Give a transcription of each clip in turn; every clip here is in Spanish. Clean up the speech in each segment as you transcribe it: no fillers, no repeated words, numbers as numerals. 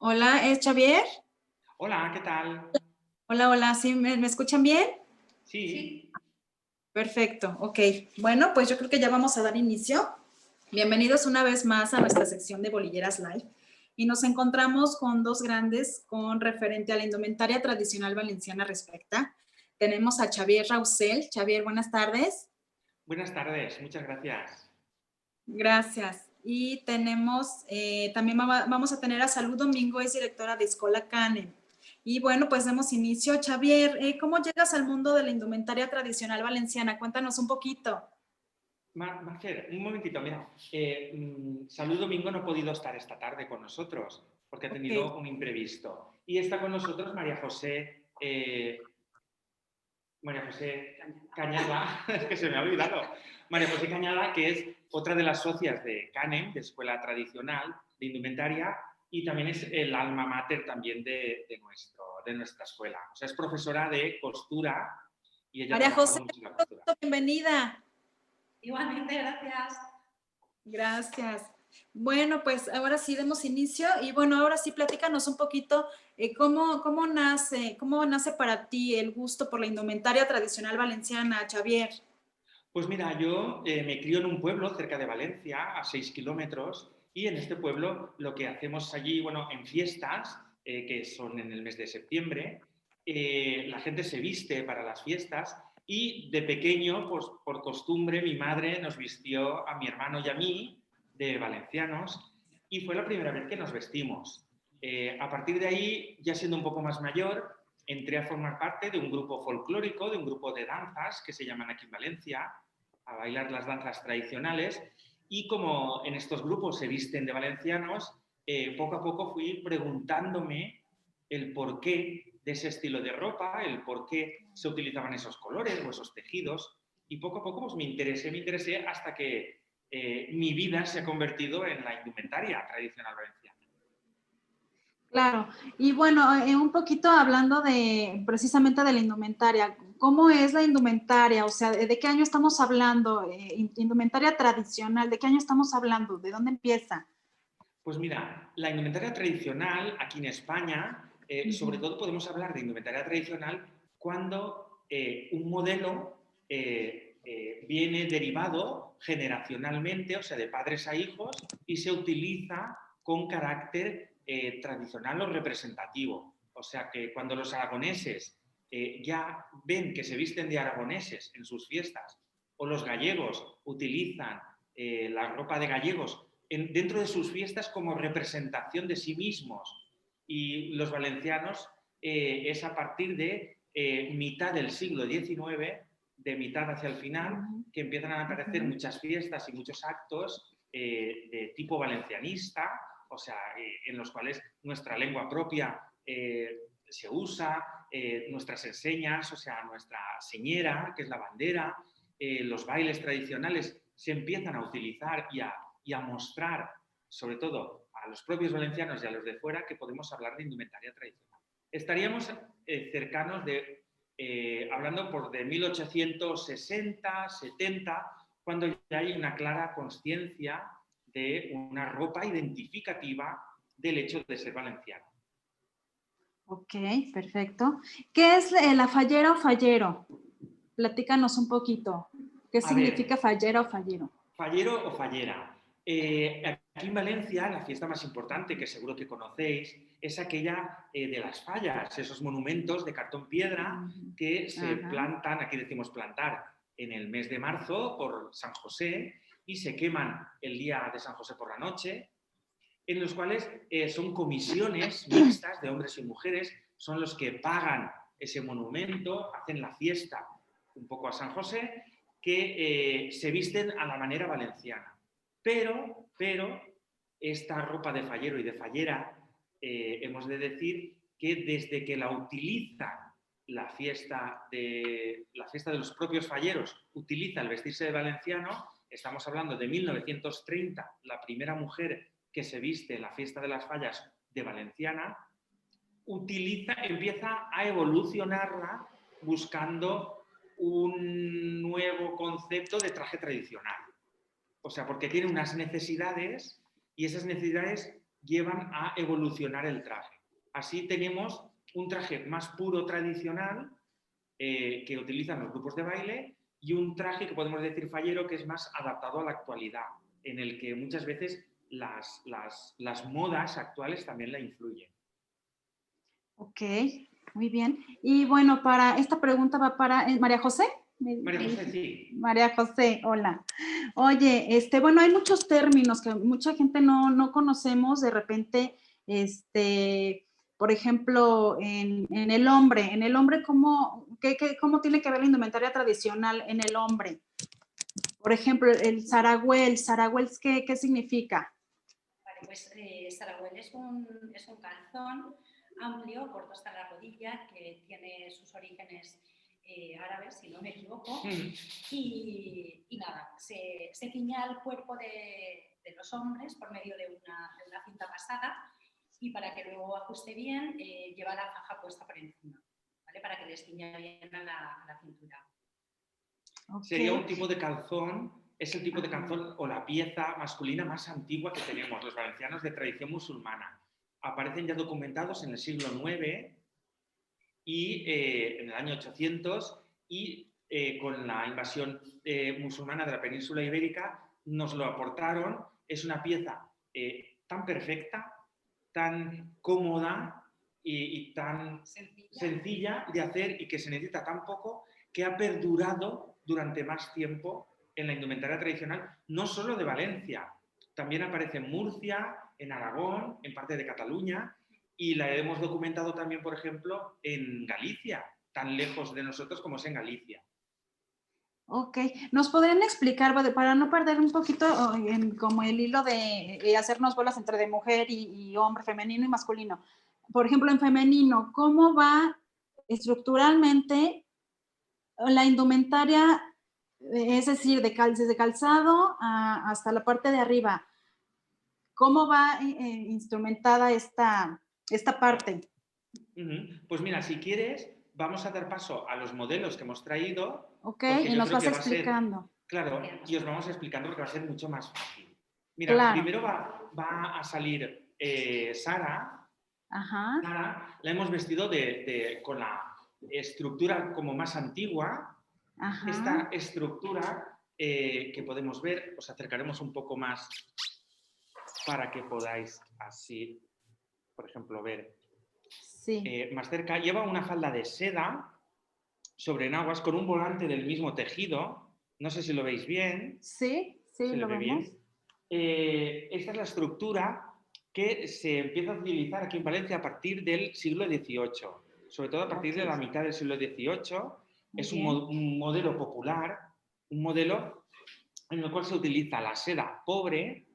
Hola, ¿es Xavier? Hola, ¿qué tal? Hola, hola, ¿sí me escuchan bien? Sí, Perfecto, ok. Bueno, pues yo creo que ya vamos a dar inicio. Bienvenidos una vez más a nuestra sección de Bolilleras Live. Y nos encontramos con dos grandes con referente a la indumentaria tradicional valenciana respecta. Tenemos a Xavier Rausel. Xavier, buenas tardes. buenas tardes, muchas gracias. Gracias. Y tenemos, también vamos a tener a Salud Domingo, es directora de Escola Canem. Y bueno, pues demos inicio. Xavier, ¿cómo llegas al mundo de la indumentaria tradicional valenciana? Cuéntanos un poquito. Marcel, un momentito, mira, Salud Domingo no ha podido estar esta tarde con nosotros porque ha Ok, tenido un imprevisto. Y está con nosotros María José Cañada, es que se me ha olvidado, María José Cañada, que es otra de las socias de CANEM, de Escuela Tradicional de Indumentaria, y también es el alma mater también de nuestra escuela. O sea, es profesora de costura y ella ha María trabajado José, mucho en la costura. bienvenida. Igualmente, gracias. Gracias. Bueno, pues ahora sí demos inicio y bueno, ahora sí platícanos un poquito cómo nace para ti el gusto por la indumentaria tradicional valenciana, Xavier. Pues mira, yo me crío en un pueblo cerca de Valencia, a 6 kilómetros, y en este pueblo lo que hacemos allí, bueno, en fiestas, que son en el mes de septiembre, la gente se viste para las fiestas y de pequeño, pues por costumbre, mi madre nos vistió a mi hermano y a mí de valencianos y fue la primera vez que nos vestimos. A partir de ahí, ya siendo un poco más mayor, entré a formar parte de un grupo folclórico, de un grupo de danzas que se llaman aquí en Valencia, a bailar las danzas tradicionales y como en estos grupos se visten de valencianos, poco a poco fui preguntándome el porqué de ese estilo de ropa, el por qué se utilizaban esos colores o esos tejidos y poco a poco pues, me interesé hasta que mi vida se ha convertido en la indumentaria tradicional valenciana. Claro, y bueno, un poquito hablando de precisamente de la indumentaria, ¿cómo es la indumentaria? O sea, ¿de qué año estamos hablando? Indumentaria tradicional, ¿de qué año estamos hablando? ¿De dónde empieza? Pues mira, la indumentaria tradicional aquí en España, sobre Ujú. todo podemos hablar de indumentaria tradicional cuando un modelo viene derivado generacionalmente, o sea, de padres a hijos, y se utiliza con carácter tradicional o representativo. O sea, que cuando los aragoneses ya ven que se visten de aragoneses en sus fiestas, o los gallegos utilizan la ropa de gallegos dentro de sus fiestas como representación de sí mismos. Y los valencianos es a partir de mitad del siglo XIX, de mitad hacia el final, Ujú, que empiezan a aparecer ujú. muchas fiestas y muchos actos de tipo valencianista, o sea, en los cuales nuestra lengua propia se usa, nuestras enseñas, o sea, nuestra señera, que es la bandera, los bailes tradicionales se empiezan a utilizar y a mostrar, sobre todo a los propios valencianos y a los de fuera, que podemos hablar de indumentaria tradicional. Estaríamos cercanos de, hablando por de 1860, 70, cuando ya hay una clara conciencia de una ropa identificativa del hecho de ser valenciano. Ok, perfecto. ¿Qué es la fallera o fallero? Platícanos un poquito. ¿Qué A ver, significa fallera o fallero? fallero o fallera. Aquí en Valencia, la fiesta más importante, que seguro que conocéis, es aquella de las fallas, esos monumentos de cartón piedra Ujú. que se Ajá. plantan, aquí decimos plantar, en el mes de marzo por San José y se queman el día de San José por la noche, en los cuales son comisiones mixtas de hombres y mujeres, son los que pagan ese monumento, hacen la fiesta un poco a San José, que se visten a la manera valenciana. Pero esta ropa de fallero y de fallera, hemos de decir que desde que la utiliza la fiesta de los propios falleros, utiliza el vestirse de valenciano, estamos hablando de 1930, la primera mujer que se viste en la fiesta de las fallas de Valenciana, empieza a evolucionarla buscando un nuevo concepto de traje tradicional. O sea, porque tiene unas necesidades y esas necesidades llevan a evolucionar el traje. Así tenemos un traje más puro tradicional que utilizan los grupos de baile y un traje que podemos decir fallero que es más adaptado a la actualidad, en el que muchas veces las modas actuales también la influyen. Ok, muy bien. Y bueno, para esta pregunta va para María José. María José, sí. María José, hola. Oye, bueno, hay muchos términos que mucha gente no conocemos de repente, por ejemplo, en el hombre, ¿cómo tiene que ver la indumentaria tradicional en el hombre? Por ejemplo, el saragüel, ¿qué significa? Vale, pues Saragüel es un calzón amplio, corto hasta la rodilla, que tiene sus orígenes árabes, si no me equivoco. Y nada, se ciña al cuerpo de los hombres por medio de una cinta pasada y para que luego ajuste bien, lleva la faja puesta por encima, ¿vale? Para que les ciña bien a la cintura. Okay. Sería un tipo de calzón, es el tipo de calzón o la pieza masculina más antigua que tenemos, los valencianos de tradición musulmana. Aparecen ya documentados en el siglo IX y en el año 800 y con la invasión musulmana de la península ibérica nos lo aportaron. Es una pieza tan perfecta, tan cómoda y tan sencilla de hacer y que se necesita tan poco que ha perdurado durante más tiempo en la indumentaria tradicional, no solo de Valencia, también aparece en Murcia, en Aragón, en parte de Cataluña, y la hemos documentado también, por ejemplo, en Galicia, tan lejos de nosotros como es en Galicia. Ok, ¿nos podrían explicar, para no perder un poquito como el hilo de hacernos bolas entre de mujer y hombre, femenino y masculino? Por ejemplo, en femenino, ¿cómo va estructuralmente la indumentaria, es decir, desde calzado hasta la parte de arriba? ¿Cómo va instrumentada esta parte? Pues mira, si quieres, vamos a dar paso a los modelos que hemos traído. Ok, y nos vas explicando. Claro, y os vamos explicando porque va a ser mucho más fácil. Mira, claro. Primero va a salir Sara. Ajá. Sara la hemos vestido con la estructura como más antigua. Ajá. Esta estructura que podemos ver, os acercaremos un poco más para que podáis así, por ejemplo, ver más cerca. Lleva una falda de seda sobre enaguas con un volante del mismo tejido. No sé si lo veis bien. Sí, ¿Se lo ve vemos. bien? Esta es la estructura que se empieza a utilizar aquí en Valencia a partir del siglo XVIII, sobre todo a partir de la mitad del siglo XVIII. Es un modelo popular, un modelo en el cual se utiliza la seda pobre.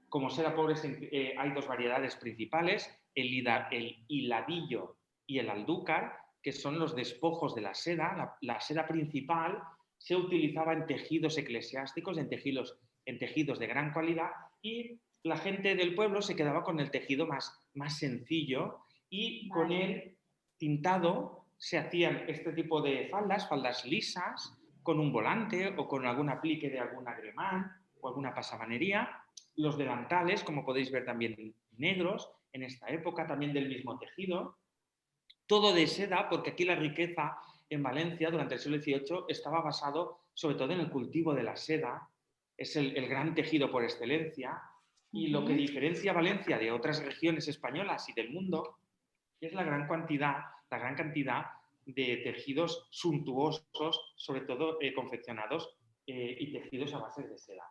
Como seda pobre hay dos variedades principales, el hiladillo y el aldúcar, que son los despojos de la seda. La seda principal se utilizaba en tejidos eclesiásticos, en tejidos de gran calidad, y la gente del pueblo se quedaba con el tejido más sencillo y con el tintado se hacían este tipo de faldas lisas, con un volante o con algún aplique de algún agremán o alguna pasamanería. Los delantales, como podéis ver, también negros, en esta época también del mismo tejido. Todo de seda, porque aquí la riqueza en Valencia durante el siglo XVIII estaba basado sobre todo en el cultivo de la seda. Es el gran tejido por excelencia. Y lo que diferencia a Valencia de otras regiones españolas y del mundo es la gran cantidad de tejidos suntuosos, sobre todo confeccionados y tejidos a base de seda.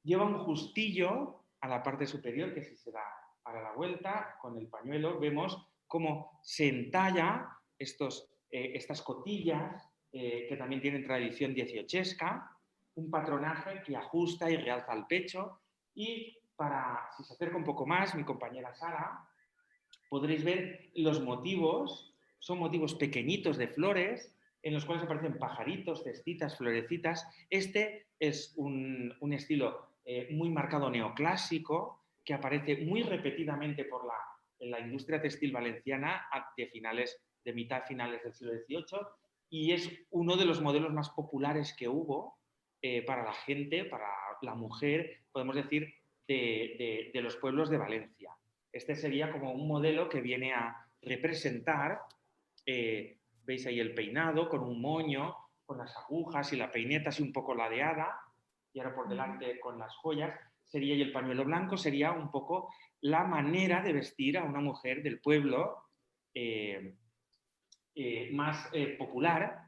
Lleva un justillo a la parte superior, que si se da a la vuelta con el pañuelo, vemos cómo se entalla estas cotillas que también tienen tradición dieciochesca, un patronaje que ajusta y realza el pecho. Y si se acerca un poco más, mi compañera Sara, podréis ver los motivos. Son motivos pequeñitos de flores en los cuales aparecen pajaritos, cestitas, florecitas. Este es un estilo muy marcado neoclásico que aparece muy repetidamente en la industria textil valenciana de mitad a finales del siglo XVIII, y es uno de los modelos más populares que hubo para la gente, para la mujer, podemos decir, de los pueblos de Valencia. Este sería como un modelo que viene a representar, veis ahí el peinado con un moño, con las agujas y la peineta así un poco ladeada, y ahora por delante con las joyas, sería, y el pañuelo blanco sería un poco la manera de vestir a una mujer del pueblo más popular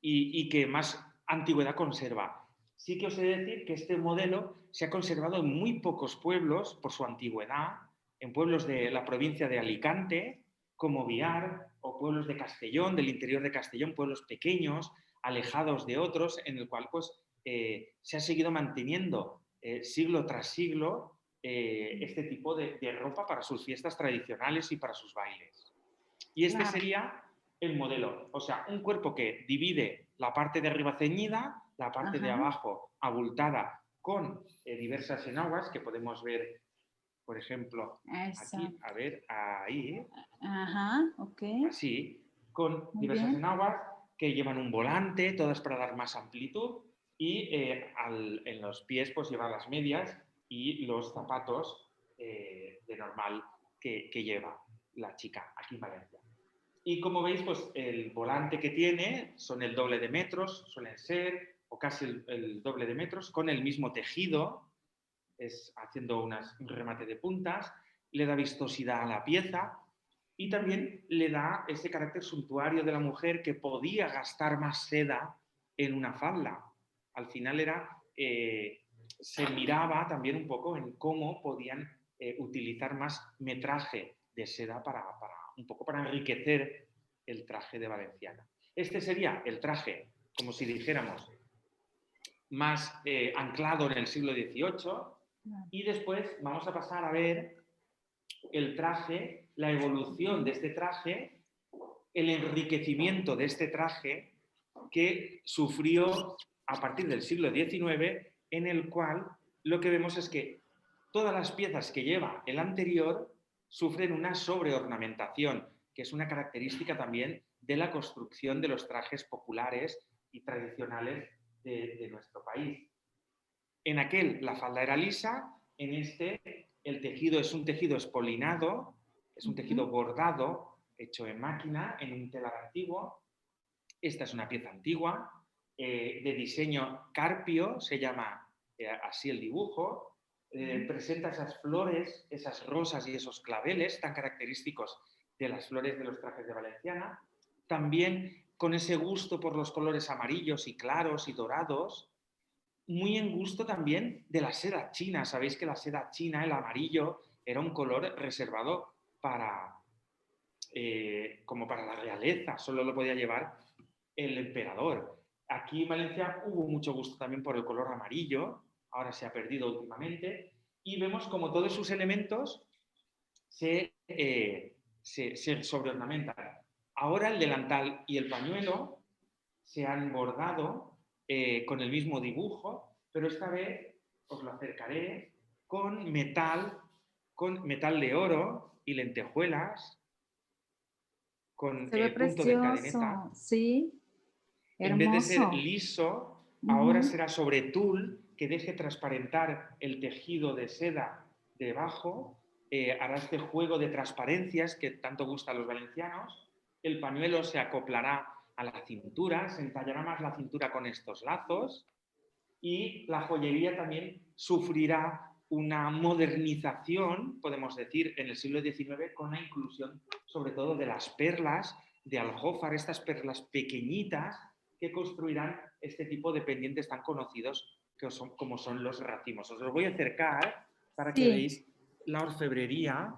y que más antigüedad conserva. Sí que os he de decir que este modelo se ha conservado en muy pocos pueblos por su antigüedad, en pueblos de la provincia de Alicante, como Biar, o pueblos de Castellón, del interior de Castellón, pueblos pequeños, alejados de otros, en el cual pues, se ha seguido manteniendo siglo tras siglo este tipo de ropa para sus fiestas tradicionales y para sus bailes. Y este Claro. sería el modelo, o sea, un cuerpo que divide la parte de arriba ceñida, la parte de abajo abultada con diversas enaguas que podemos ver, por ejemplo, aquí, a ver, ahí, Ok. así, con Muy diversas bien. enaguas que llevan un volante, todas para dar más amplitud, y en los pies pues llevan las medias y los zapatos de normal que lleva la chica aquí en Valencia. Y como veis, pues el volante que tiene son el doble de metros, suelen ser, o casi el doble de metros, con el mismo tejido, haciendo un remate de puntas, le da vistosidad a la pieza y también le da ese carácter suntuario de la mujer que podía gastar más seda en una falda. Al final se miraba también un poco en cómo podían utilizar más metraje de seda un poco para enriquecer el traje de valenciana. Este sería el traje, como si dijéramos, más anclado en el siglo XVIII, y después vamos a pasar a ver el traje, la evolución de este traje, el enriquecimiento de este traje que sufrió a partir del siglo XIX, en el cual lo que vemos es que todas las piezas que lleva el anterior sufren una sobreornamentación, que es una característica también de la construcción de los trajes populares y tradicionales de nuestro país. En aquel la falda era lisa, en este el tejido es un tejido espolinado, es un tejido bordado, hecho en máquina, en un telar antiguo. Esta es una pieza antigua, de diseño carpio, se llama así el dibujo. Presenta esas flores, esas rosas y esos claveles tan característicos de las flores de los trajes de valenciana. También con ese gusto por los colores amarillos y claros y dorados, muy en gusto también de la seda china. Sabéis que la seda china, el amarillo, era un color reservado como para la realeza, solo lo podía llevar el emperador. Aquí en Valencia hubo mucho gusto también por el color amarillo, ahora se ha perdido últimamente, y vemos como todos sus elementos se sobreornamentan. Ahora el delantal y el pañuelo se han bordado con el mismo dibujo, pero esta vez os lo acercaré con metal de oro y lentejuelas, con Se ve punto de cadeneta. precioso, sí, En vez de ser hermoso. liso, ahora será sobre tul, que deje transparentar el tejido de seda debajo. Hará este juego de transparencias que tanto gusta a los valencianos. El pañuelo se acoplará a la cintura, se entallará más la cintura con estos lazos, y la joyería también sufrirá una modernización, podemos decir, en el siglo XIX, con la inclusión sobre todo de las perlas de aljófar, estas perlas pequeñitas que construirán este tipo de pendientes tan conocidos como son los racimos. Os los voy a acercar para que veáis la orfebrería.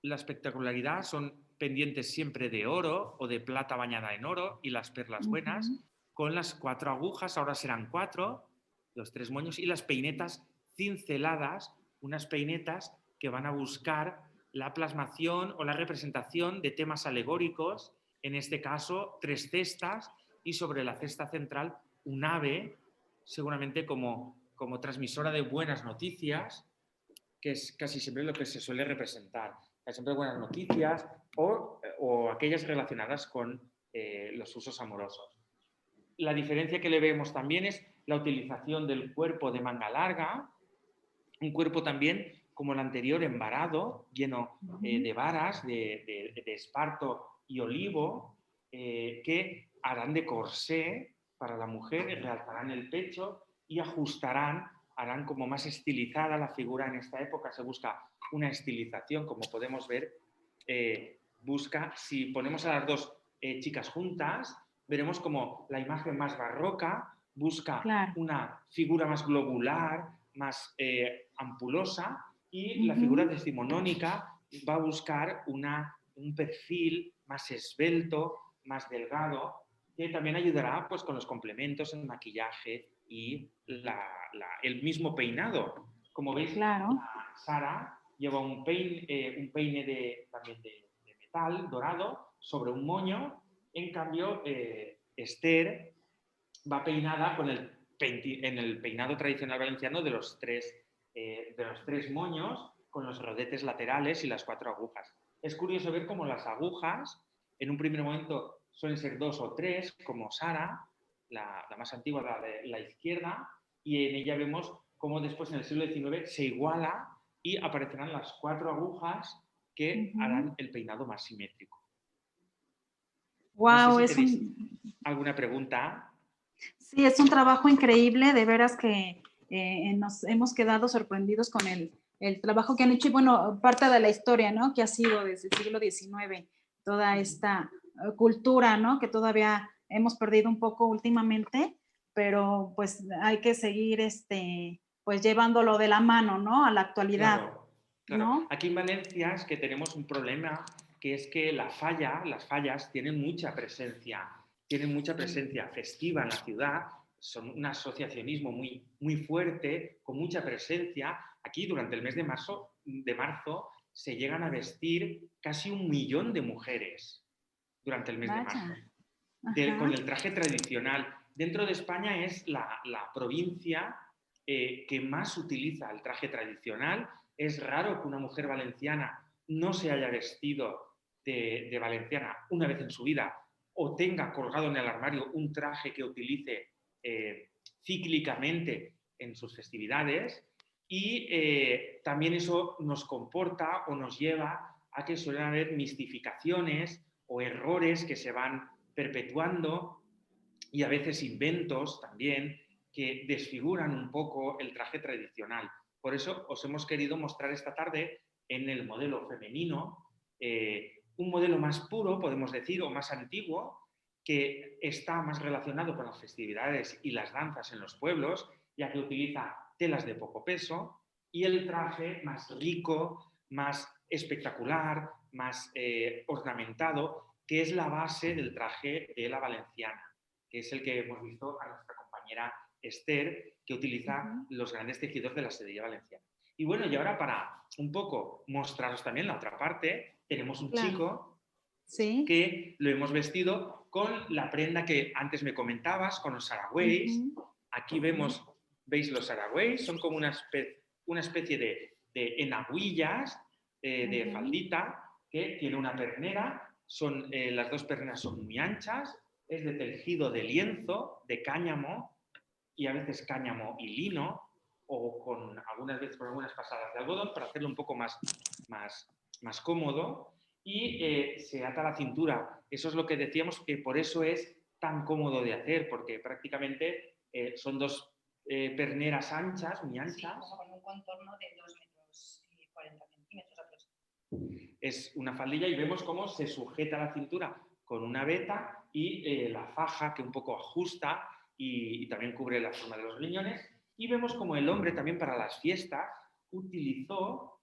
La espectacularidad son pendientes siempre de oro o de plata bañada en oro y las perlas buenas, con las 4 agujas, ahora serán 4, los 3 moños, y las peinetas cinceladas, unas peinetas que van a buscar la plasmación o la representación de temas alegóricos, en este caso 3 cestas, y sobre la cesta central un ave, seguramente como transmisora de buenas noticias, que es casi siempre lo que se suele representar. Siempre buenas noticias o aquellas relacionadas con los usos amorosos. La diferencia que le vemos también es la utilización del cuerpo de manga larga, un cuerpo también como el anterior, embarado, lleno de varas, de esparto y olivo, que harán de corsé para la mujer, realzarán el pecho y ajustarán, harán como más estilizada la figura. En esta época se busca una estilización, como podemos ver, busca, si ponemos a las dos chicas juntas, veremos como la imagen más barroca busca una figura más globular, más ampulosa, y la figura decimonónica va a buscar un perfil más esbelto, más delgado, que también ayudará pues, con los complementos, el maquillaje y el mismo peinado. Como veis, Sara lleva un peine también de metal dorado sobre un moño. En cambio, Esther va peinada en el peinado tradicional valenciano de los tres moños, con los rodetes laterales y las 4 agujas. Es curioso ver cómo las agujas, en un primer momento, suelen ser 2 o 3, como Sara, la más antigua, la de la izquierda, y en ella vemos cómo después, en el siglo XIX, se iguala y aparecerán las 4 agujas que harán el peinado más simétrico. Wow, no sé si tenéis alguna pregunta. Sí, es un trabajo increíble, de veras que nos hemos quedado sorprendidos con el trabajo que han hecho y bueno, parte de la historia, ¿no? Que ha sido desde el siglo XIX, toda esta cultura, ¿no? Que todavía hemos perdido un poco últimamente, pero pues hay que seguir pues llevándolo de la mano, ¿no? A la actualidad. Claro. ¿No? Aquí en Valencia es que tenemos un problema, que es que las fallas tienen mucha presencia festiva en la ciudad, son un asociacionismo muy fuerte, con mucha presencia. Aquí durante el mes de marzo se llegan a vestir casi 1 millón de mujeres durante el mes de marzo, con el traje tradicional. Dentro de España es la provincia que más utiliza el traje tradicional. Es raro que una mujer valenciana no se haya vestido de valenciana una vez en su vida o tenga colgado en el armario un traje que utilice cíclicamente en sus festividades, y también eso nos comporta o nos lleva a que suelen haber mistificaciones o errores que se van perpetuando y a veces inventos también que desfiguran un poco el traje tradicional. Por eso os hemos querido mostrar esta tarde en el modelo femenino un modelo más puro, podemos decir, o más antiguo, que está más relacionado con las festividades y las danzas en los pueblos, ya que utiliza telas de poco peso, y el traje más rico, más espectacular, más ornamentado, que es la base del traje de la valenciana, que es el que hemos visto a nuestra compañera Esther, que utiliza los grandes tejidos de la sedería valenciana. Y bueno, y ahora para un poco mostraros también la otra parte, tenemos un chico que lo hemos vestido con la prenda que antes me comentabas, con los saragüeys. Aquí veis los saragüeys, son como una especie de enagüillas de faldita que tiene una pernera. Las 2 perneras son muy anchas, es de tejido de lienzo, de cáñamo, y a veces cáñamo y lino, o algunas veces con algunas pasadas de algodón para hacerlo un poco más cómodo, y se ata a la cintura. Eso es lo que decíamos, que por eso es tan cómodo de hacer, porque prácticamente son 2 perneras anchas, muy anchas. Sí, con un contorno de 2 metros y 40 centímetros aproximadamente. Es una faldilla y vemos cómo se sujeta la cintura con una veta y la faja que un poco ajusta y también cubre la forma de los riñones. Y vemos como el hombre también para las fiestas utilizó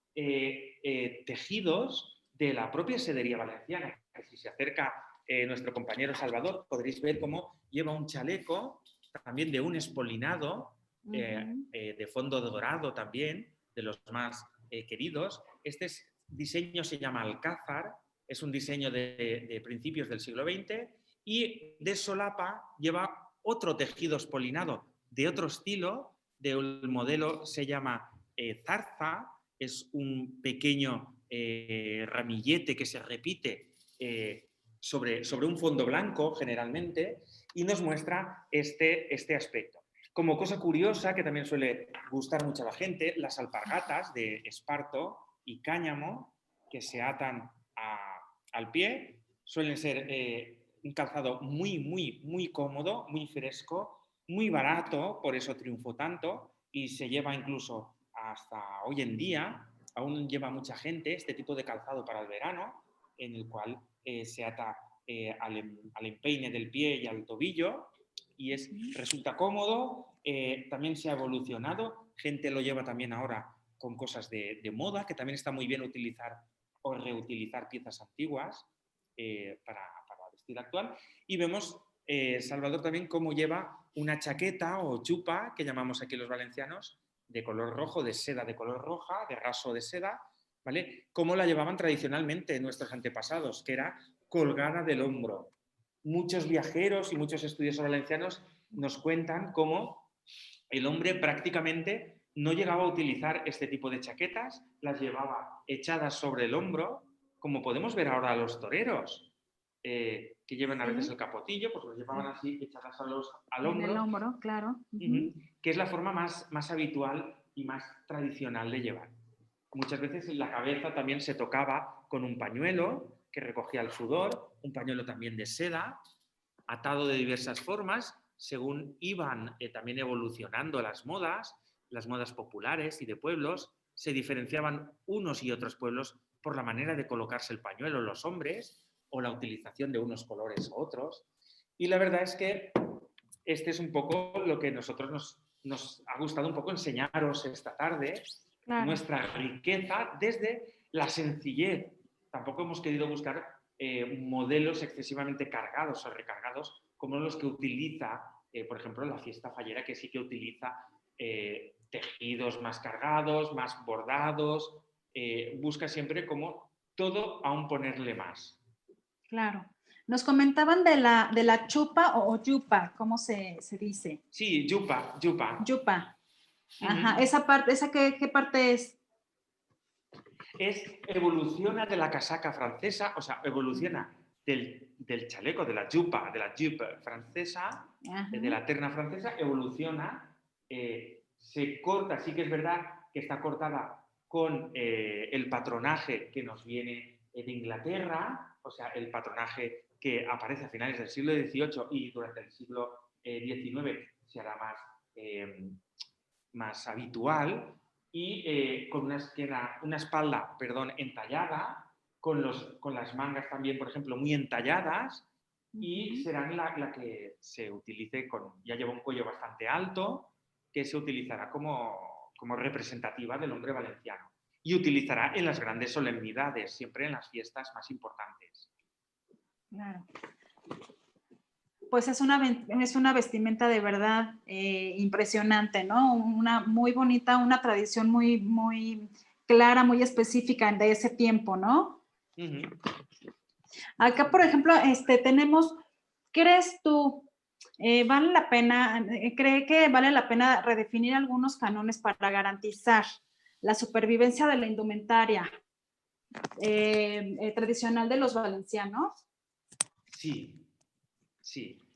tejidos de la propia sedería valenciana. Si se acerca nuestro compañero Salvador, podréis ver cómo lleva un chaleco también de un espolinado de fondo dorado también, de los más queridos. Este diseño se llama Alcázar, es un diseño de principios del siglo XX, y de solapa lleva otro tejido espolinado de otro estilo, del modelo se llama zarza, es un pequeño ramillete que se repite sobre un fondo blanco generalmente, y nos muestra este aspecto. Como cosa curiosa, que también suele gustar mucho a la gente, las alpargatas de esparto y cáñamo que se atan al pie suelen ser un calzado muy cómodo, muy fresco, muy barato, por eso triunfó tanto y se lleva incluso hasta hoy en día, aún lleva mucha gente este tipo de calzado para el verano, en el cual se ata al empeine del pie y al tobillo y resulta cómodo, también se ha evolucionado, gente lo lleva también ahora con cosas de moda, que también está muy bien utilizar o reutilizar piezas antiguas para vestir actual. Y vemos, Salvador, también cómo lleva una chaqueta o chupa, que llamamos aquí los valencianos, de color rojo, de seda de color roja, de raso de seda, ¿vale? Como la llevaban tradicionalmente nuestros antepasados, que era colgada del hombro. Muchos viajeros y muchos estudiosos valencianos nos cuentan cómo el hombre prácticamente no llegaba a utilizar este tipo de chaquetas, las llevaba echadas sobre el hombro, como podemos ver ahora a los toreros, que llevan a veces el capotillo, pues los llevaban así echadas al hombro. En el hombro, claro. Que es la forma más habitual y más tradicional de llevar. Muchas veces en la cabeza también se tocaba con un pañuelo que recogía el sudor, un pañuelo también de seda, atado de diversas formas, según iban también evolucionando las modas populares y de pueblos, se diferenciaban unos y otros pueblos por la manera de colocarse el pañuelo los hombres o la utilización de unos colores u otros. Y la verdad es que este es un poco lo que nosotros nos ha gustado un poco enseñaros esta tarde, claro. Nuestra riqueza desde la sencillez. Tampoco hemos querido buscar modelos excesivamente cargados o recargados como los que utiliza, por ejemplo, la fiesta fallera, que sí que utiliza tejidos más cargados, más bordados, busca siempre como todo aún ponerle más. Claro. Nos comentaban de la chupa o yupa, ¿cómo se dice? Sí, yupa. Yupa. Ajá, esa parte, ¿qué parte es? Evoluciona de la casaca francesa, o sea, evoluciona del chaleco, de la jupe francesa, de la terna francesa, evoluciona, se corta, sí que es verdad que está cortada con el patronaje que nos viene de Inglaterra, o sea, el patronaje que aparece a finales del siglo XVIII y durante el siglo XIX se hará más habitual, y con una espalda, entallada, con las mangas también, por ejemplo, muy entalladas, y serán la que se utilice ya lleva un cuello bastante alto, que se utilizará como representativa del hombre valenciano. Y utilizará en las grandes solemnidades, siempre en las fiestas más importantes. Claro. Pues es una vestimenta de verdad impresionante, ¿no? Una muy bonita, una tradición muy clara, muy específica de ese tiempo, ¿no? Acá, por ejemplo, tenemos, ¿crees tú, cree que vale la pena redefinir algunos cánones para garantizar la supervivencia de la indumentaria tradicional de los valencianos?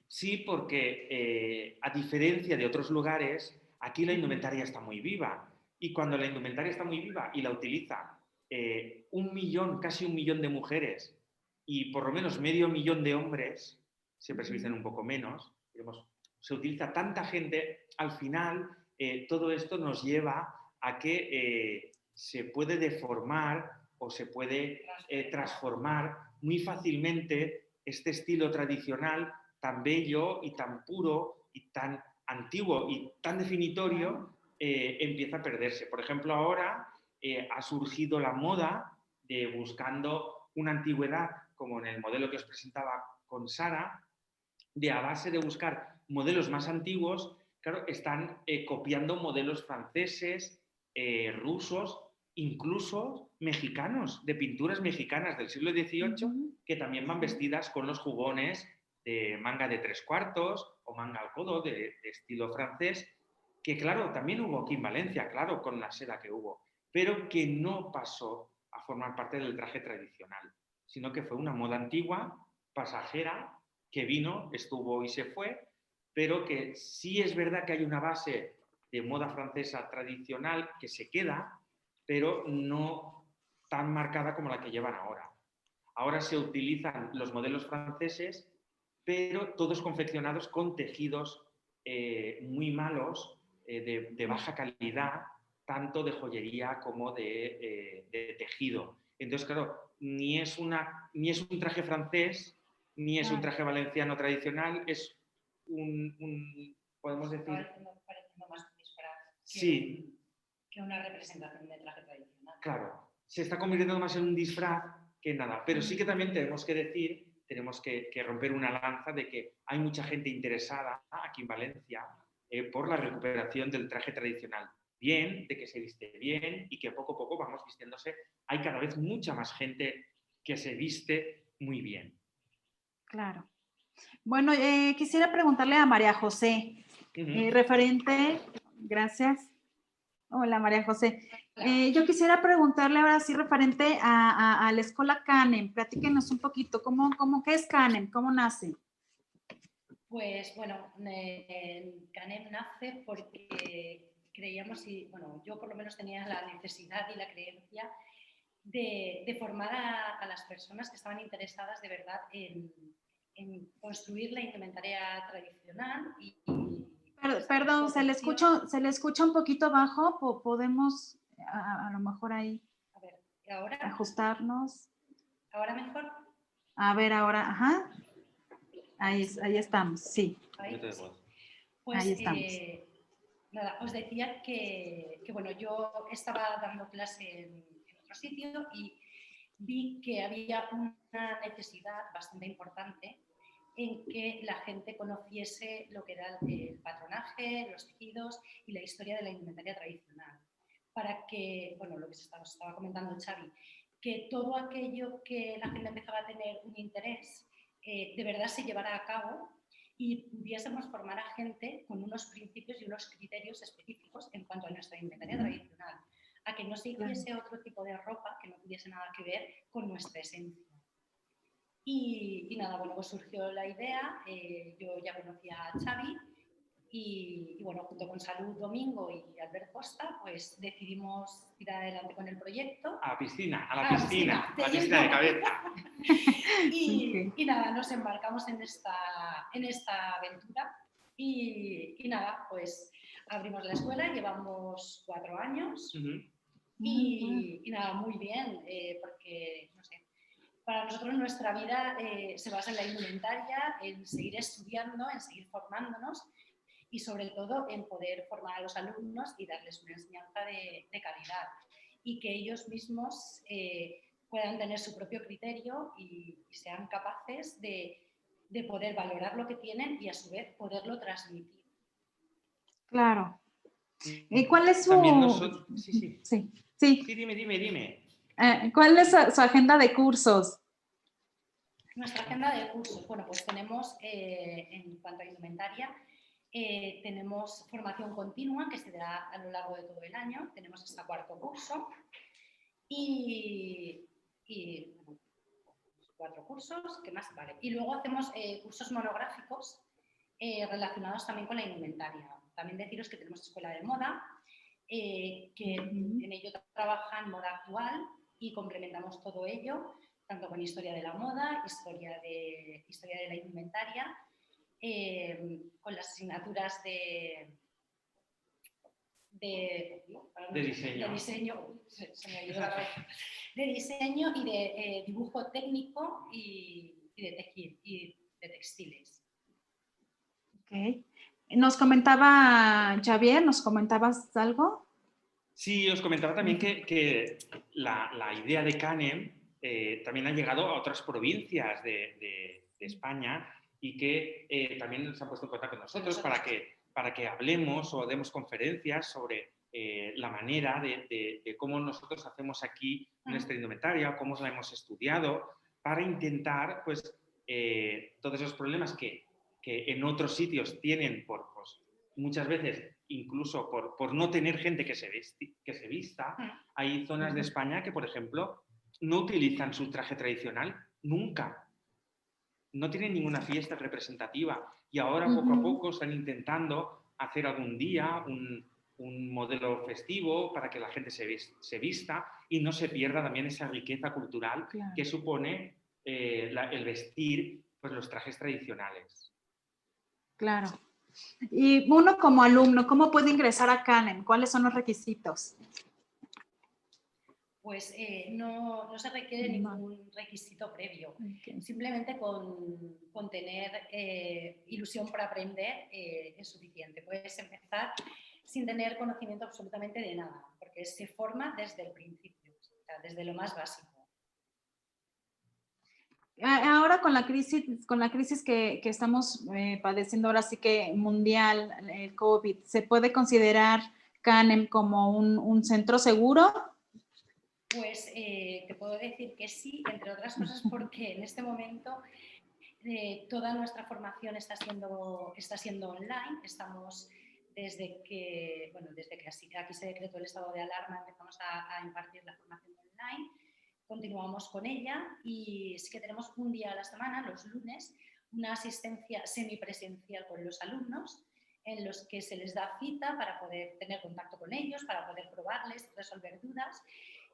Sí, porque a diferencia de otros lugares, aquí la indumentaria está muy viva. Y cuando la indumentaria está muy viva y la utiliza casi un millón de mujeres y por lo menos medio millón de hombres, siempre se dicen un poco menos, digamos, se utiliza tanta gente, al final todo esto nos lleva a que se puede deformar o se puede transformar muy fácilmente este estilo tradicional tan bello y tan puro y tan antiguo y tan definitorio empieza a perderse. Por ejemplo, ahora ha surgido la moda de buscando una antigüedad, como en el modelo que os presentaba con Sara, de a base de buscar modelos más antiguos, claro, están copiando modelos franceses, rusos, incluso mexicanos, de pinturas mexicanas del siglo XVIII, que también van vestidas con los jubones de manga de 3/4 o manga al codo de estilo francés, que claro, también hubo aquí en Valencia, claro, con la seda que hubo, pero que no pasó a formar parte del traje tradicional, sino que fue una moda antigua, pasajera, que vino, estuvo y se fue, pero que sí es verdad que hay una base de moda francesa tradicional que se queda, pero no tan marcada como la que llevan ahora. Ahora se utilizan los modelos franceses, pero todos confeccionados con tejidos muy malos, de baja calidad, tanto de joyería como de tejido. Entonces, claro, ni es un traje francés, ni es un traje valenciano tradicional, es podemos decir... Pareciendo más un disfraz Sí. Que una representación de traje tradicional. Claro, se está convirtiendo más en un disfraz que nada, pero sí que también tenemos que decir, tenemos que romper una lanza de que hay mucha gente interesada aquí en Valencia por la recuperación del traje tradicional. Bien, de que se viste bien y que poco a poco vamos vistiéndose. Hay cada vez mucha más gente que se viste muy bien. Claro. Bueno, quisiera preguntarle a María José, referente, gracias. Hola, María José. Yo quisiera preguntarle ahora sí referente a la escuela CANEM. Platíquenos un poquito, ¿qué es CANEM? ¿Cómo nace? Pues bueno, CANEM nace porque creíamos, yo por lo menos tenía la necesidad y la creencia de formar a las personas que estaban interesadas de verdad en construir la indumentaria tradicional Perdón, se le escucha un poquito bajo, podemos a lo mejor ahí a ver, ¿ahora? Ajustarnos. ¿Ahora mejor? A ver, ahora, ajá. Ahí estamos, sí. Ahí, pues, ahí estamos. Nada, os decía que bueno, yo estaba dando clase en otro sitio y vi que había una necesidad bastante importante en que la gente conociese lo que era el patronaje, los tejidos y la historia de la indumentaria tradicional. Para que, bueno, lo que estaba comentando Xavi, que todo aquello que la gente empezaba a tener un interés de verdad se llevara a cabo y pudiésemos formar a gente con unos principios y unos criterios específicos en cuanto a nuestra indumentaria tradicional, a que no se hiciese otro tipo de ropa que no tuviese nada que ver con nuestra esencia. Y nada, bueno, pues surgió la idea, yo ya conocía a Xavi y bueno, junto con Salud Domingo y Albert Costa, pues decidimos tirar adelante con el proyecto. A la piscina de cabeza. Y nada, nos embarcamos en esta aventura y nada, pues abrimos la escuela, llevamos 4 años y nada, muy bien, porque, no sé, para nosotros nuestra vida se basa en la indumentaria, en seguir estudiando, en seguir formándonos y sobre todo en poder formar a los alumnos y darles una enseñanza de calidad y que ellos mismos puedan tener su propio criterio y sean capaces de poder valorar lo que tienen y a su vez poderlo transmitir. Claro. ¿Cuál es su...? También nosotros... Sí. Sí, dime. ¿Cuál es su agenda de cursos? Nuestra agenda de cursos, bueno, pues tenemos en cuanto a indumentaria, tenemos formación continua que se dará a lo largo de todo el año, tenemos hasta 4º curso y 4 cursos, ¿qué más? Vale. Y luego hacemos cursos monográficos relacionados también con la indumentaria. También deciros que tenemos escuela de moda, que en ello trabajan moda actual y complementamos todo ello, tanto con historia de la moda, historia de la indumentaria, con las asignaturas de diseño, de diseño y de dibujo técnico y de textiles. Okay. Nos comentaba Xavier, ¿nos comentabas algo? Sí, os comentaba también que la idea de CANEM también ha llegado a otras provincias de España y que también se han puesto en contacto con nosotros para que hablemos o demos conferencias sobre la manera de cómo nosotros hacemos aquí nuestra indumentaria, cómo la hemos estudiado, para intentar pues, todos esos problemas que en otros sitios tienen muchas veces incluso por no tener gente que se vista. Hay zonas de España que, por ejemplo, no utilizan su traje tradicional nunca. No tienen ninguna fiesta representativa. y ahora poco a poco están intentando hacer algún día un modelo festivo para que la gente se vista y no se pierda también esa riqueza cultural que supone el vestir pues, los trajes tradicionales. Claro. Y uno como alumno, ¿cómo puede ingresar a CANEM? ¿Cuáles son los requisitos? Pues no se requiere ningún requisito previo. Okay. Simplemente con tener ilusión por aprender es suficiente. Puedes empezar sin tener conocimiento absolutamente de nada, porque se forma desde el principio, o sea, desde lo más básico. Ahora con la crisis que estamos padeciendo ahora sí que mundial, el COVID, ¿se puede considerar CANEM como un centro seguro? Pues te puedo decir que sí, entre otras cosas porque en este momento toda nuestra formación está siendo online. Estamos desde que aquí se decretó el estado de alarma, empezamos a impartir la formación online. Continuamos con ella y sí que tenemos un día a la semana, los lunes, una asistencia semipresencial con los alumnos en los que se les da cita para poder tener contacto con ellos, para poder probarles, resolver dudas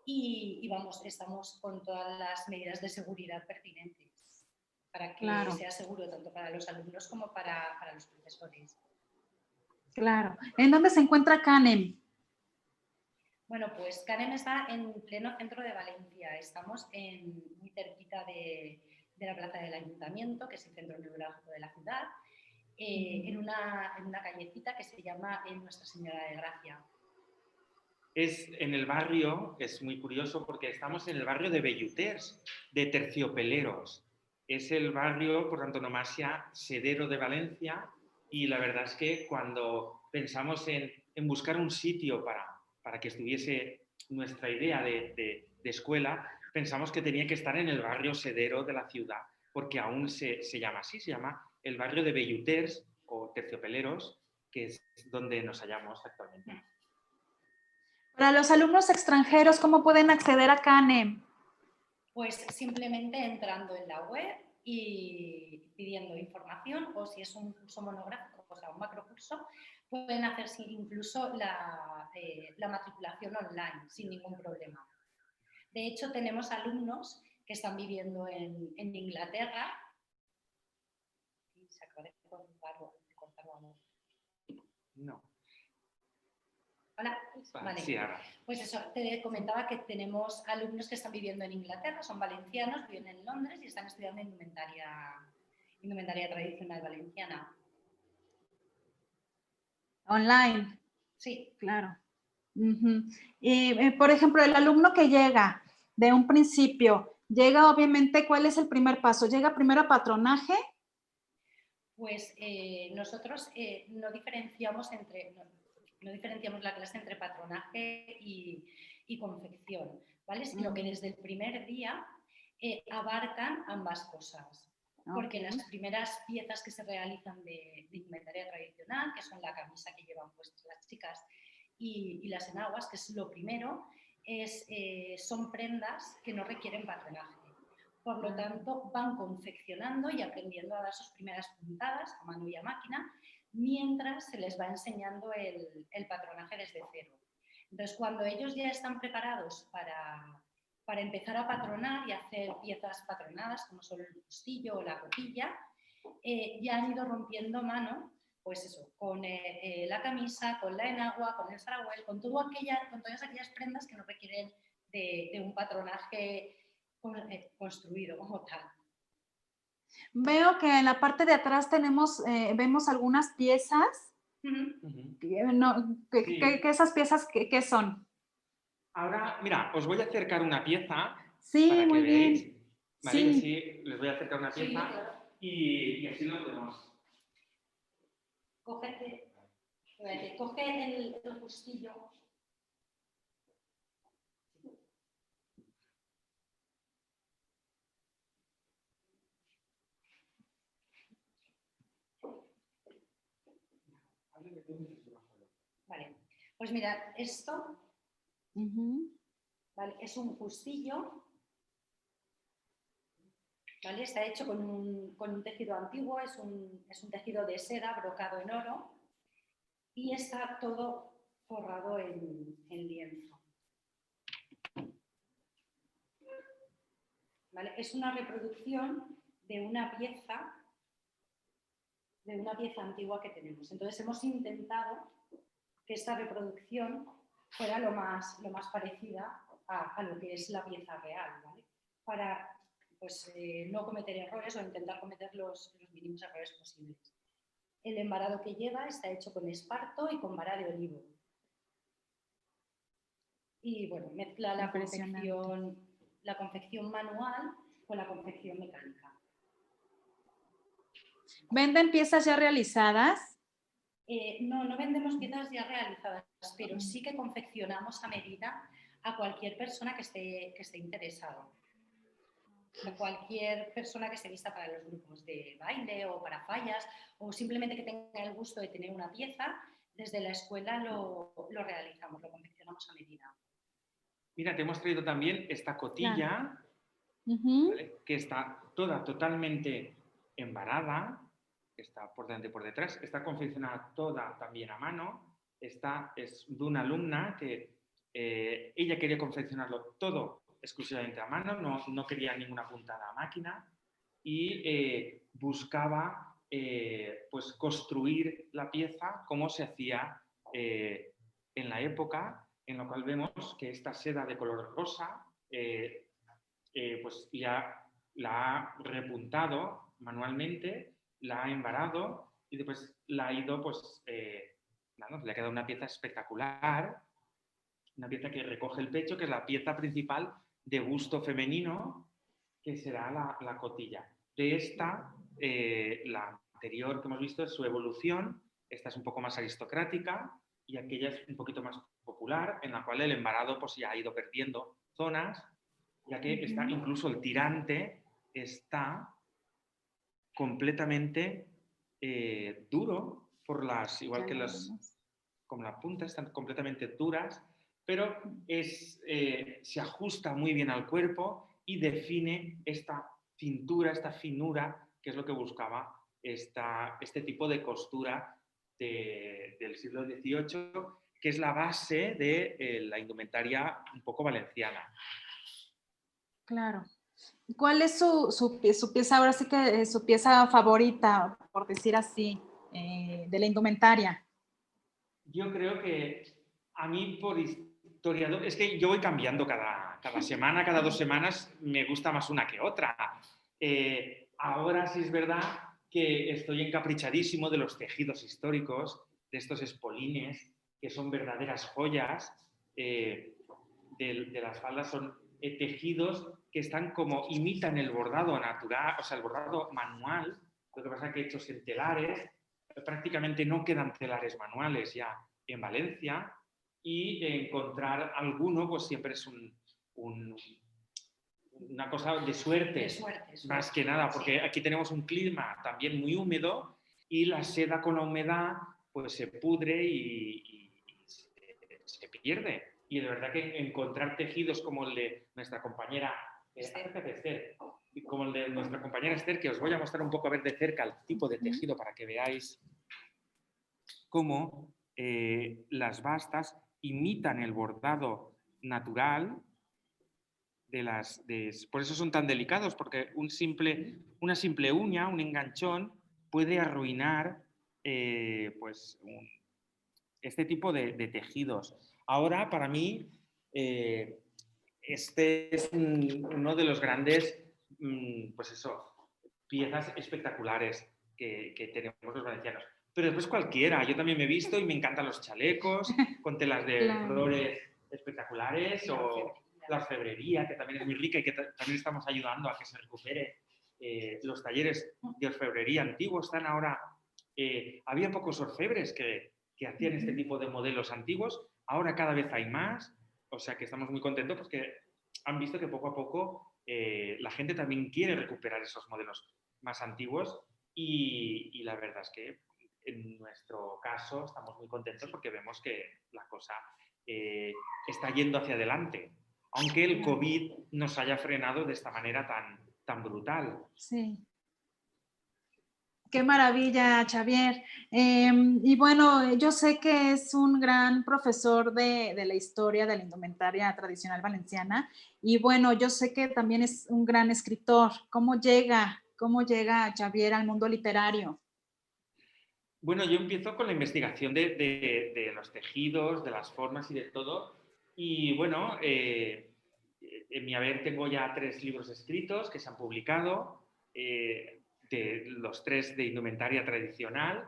y estamos con todas las medidas de seguridad pertinentes para que sea seguro tanto para los alumnos como para los profesores. Claro. ¿En dónde se encuentra CANEM? Bueno, pues CANEM está en pleno centro de Valencia. Estamos muy cerquita de la plaza del Ayuntamiento, que es el centro neurálgico de la ciudad, en una callecita que se llama Nuestra Señora de Gracia. Es en el barrio, es muy curioso porque estamos en el barrio de Belluters, de Terciopeleros. Es el barrio, por antonomasia, sedero de Valencia y la verdad es que cuando pensamos en buscar un sitio para que estuviese nuestra idea de escuela, pensamos que tenía que estar en el barrio sedero de la ciudad, porque aún se llama así, se llama el barrio de Belluters o Terciopeleros, que es donde nos hallamos actualmente. Para los alumnos extranjeros, ¿cómo pueden acceder a CANEM? Pues simplemente entrando en la web y pidiendo información, o si es un curso monográfico, o sea, un macrocurso, pueden hacer incluso la matriculación online sin ningún problema. De hecho, tenemos alumnos que están viviendo en Inglaterra. Se acaba de cortar algo. No. Hola. Vale. Sí, ahora. Pues eso, te comentaba que tenemos alumnos que están viviendo en Inglaterra, son valencianos, viven en Londres y están estudiando indumentaria tradicional valenciana. Online. Sí. Claro. Y, por ejemplo, el alumno que llega de un principio, llega obviamente, ¿cuál es el primer paso? ¿Llega primero a patronaje? Pues nosotros no diferenciamos la clase entre patronaje y confección, ¿vale? Sino que desde el primer día abarcan ambas cosas. Porque las primeras piezas que se realizan de indumentaria tradicional, que son la camisa que llevan puestas las chicas y las enaguas, que es lo primero, son prendas que no requieren patronaje. Por lo tanto, van confeccionando y aprendiendo a dar sus primeras puntadas a mano y a máquina, mientras se les va enseñando el patronaje desde cero. Entonces, cuando ellos ya están preparados para empezar a patronar y hacer piezas patronadas, como son el fustillo o la copilla, ya han ido rompiendo mano, pues eso, con la camisa, con la enagua, con el sarahuel, con todas aquellas prendas que no requieren de un patronaje construido como tal. Veo que en la parte de atrás vemos algunas piezas. ¿Qué esas piezas qué son? Ahora, mira, os voy a acercar una pieza Sí, para que veáis. bien. ¿Vale? Sí. Y así les voy a acercar una pieza claro. y así lo podemos. Coge el fustillo. Vale, pues mirad, esto ¿vale? Es un fustillo ¿vale? Está hecho con un tejido antiguo, es un tejido de seda brocado en oro y está todo forrado en lienzo. ¿Vale? Es una reproducción de una pieza antigua que tenemos. Entonces hemos intentado que esta reproducción fuera lo más parecida a lo que es la pieza real, ¿vale? Para pues, no cometer errores o intentar cometer los mínimos errores posibles. El embarado que lleva está hecho con esparto y con vara de olivo. Y bueno, mezcla la confección manual con la confección mecánica. ¿Venden piezas ya realizadas? No vendemos piezas ya realizadas, pero sí que confeccionamos a medida a cualquier persona que esté interesado. A cualquier persona que se vista para los grupos de baile o para fallas o simplemente que tenga el gusto de tener una pieza, desde la escuela lo realizamos, lo confeccionamos a medida. Mira, te hemos traído también esta cotilla, ¿vale? Que está toda totalmente embarada, está por delante y por detrás, está confeccionada toda también a mano. Esta es de una alumna que ella quería confeccionarlo todo exclusivamente a mano, no quería ninguna puntada a máquina y buscaba pues construir la pieza como se hacía en la época, en la cual vemos que esta seda de color rosa pues ya la ha repuntado manualmente, la ha embarado y después la ha ido, pues, le ha quedado una pieza espectacular, una pieza que recoge el pecho, que es la pieza principal de gusto femenino, que será la cotilla. De esta, la anterior que hemos visto es su evolución, esta es un poco más aristocrática y aquella es un poquito más popular, en la cual el embarado pues, ya ha ido perdiendo zonas, ya que está, incluso el tirante está completamente duro, igual que como la punta, están completamente duras, pero se ajusta muy bien al cuerpo y define esta cintura, esta finura, que es lo que buscaba este tipo de costura del siglo XVIII, que es la base de la indumentaria un poco valenciana. Claro. ¿Cuál es su pieza, ahora sí que su pieza favorita, por decir así, de la indumentaria? Yo creo que a mí por historiador, es que yo voy cambiando cada semana, cada 2 semanas me gusta más una que otra. Ahora sí es verdad que estoy encaprichadísimo de los tejidos históricos, de estos espolines, que son verdaderas joyas. De las faldas son tejidos que están como imitan el bordado natural, o sea, el bordado manual, lo que pasa es que hechos en telares, prácticamente no quedan telares manuales ya en Valencia y encontrar alguno pues siempre es una cosa de suerte, más que nada, porque aquí tenemos un clima también muy húmedo y la seda con la humedad pues se pudre y se pierde. Y de verdad que encontrar tejidos como el de nuestra compañera Esther, como el de nuestra compañera Esther, que os voy a mostrar un poco a ver de cerca el tipo de tejido para que veáis cómo las bastas imitan el bordado natural por eso son tan delicados, porque una simple uña, un enganchón, puede arruinar pues, este tipo de tejidos. Ahora, para mí, este es uno de los grandes, pues eso, piezas espectaculares que tenemos los valencianos. Pero después cualquiera, yo también me he visto y me encantan los chalecos con telas de flores espectaculares o la orfebrería, que también es muy rica y que también estamos ayudando a que se recupere. Los talleres de orfebrería antiguos están ahora... había pocos orfebres que hacían este tipo de modelos antiguos, ahora cada vez hay más, o sea que estamos muy contentos porque han visto que poco a poco la gente también quiere recuperar esos modelos más antiguos y la verdad es que en nuestro caso estamos muy contentos porque vemos que la cosa está yendo hacia adelante, aunque el COVID nos haya frenado de esta manera tan brutal. Sí. Qué maravilla, Xavier. Y bueno, yo sé que es un gran profesor de la historia de la indumentaria tradicional valenciana y bueno, yo sé que también es un gran escritor. ¿Cómo llega Xavier al mundo literario? Bueno, yo empiezo con la investigación de los tejidos, de las formas y de todo. Y bueno, en mi haber tengo ya 3 libros escritos que se han publicado, de los 3 de indumentaria tradicional.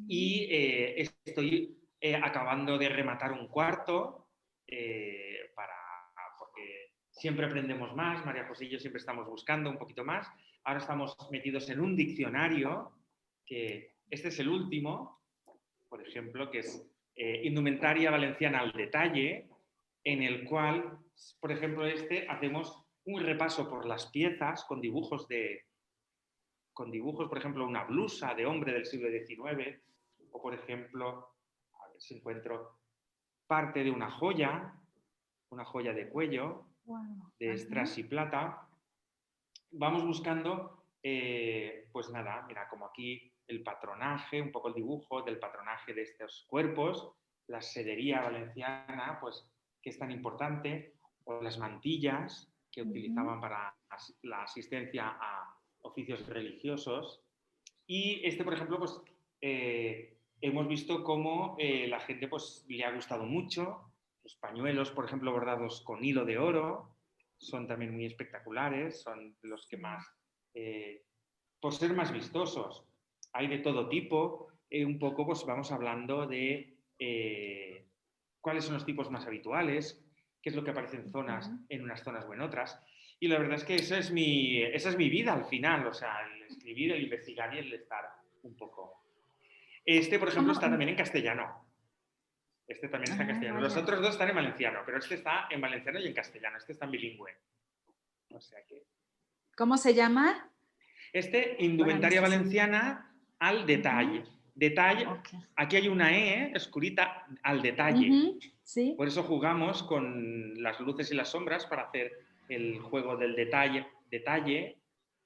Y estoy acabando de rematar un cuarto, porque siempre aprendemos más, María José y yo siempre estamos buscando un poquito más. Ahora estamos metidos en un diccionario, que este es el último, por ejemplo, que es Indumentaria Valenciana al Detalle, en el cual, por ejemplo, hacemos un repaso por las piezas con dibujos, por ejemplo, una blusa de hombre del siglo XIX, o por ejemplo, a ver si encuentro parte de una joya de cuello, de strass y plata. Vamos buscando, pues nada, mira, como aquí el patronaje, un poco el dibujo del patronaje de estos cuerpos, la sedería valenciana, pues que es tan importante, o las mantillas que utilizaban para la asistencia a oficios religiosos. Y por ejemplo, pues hemos visto cómo la gente pues, le ha gustado mucho. Los pañuelos, por ejemplo, bordados con hilo de oro, son también muy espectaculares, son los que más, por ser más vistosos. Hay de todo tipo. Un poco pues vamos hablando de cuáles son los tipos más habituales, qué es lo que aparece en unas zonas o en otras. Y la verdad es que esa es mi vida al final, o sea, el escribir, el investigar y el estar un poco. Por ejemplo, está también en castellano. Este también está en castellano. Los otros 2 están en valenciano, pero este está en valenciano y en castellano. Este está en bilingüe. O sea que... ¿Cómo se llama? Indumentaria valenciana al detalle. Detalle, okay. Aquí hay una E escurita, al detalle. Sí. Por eso jugamos con las luces y las sombras para hacer el juego del detalle.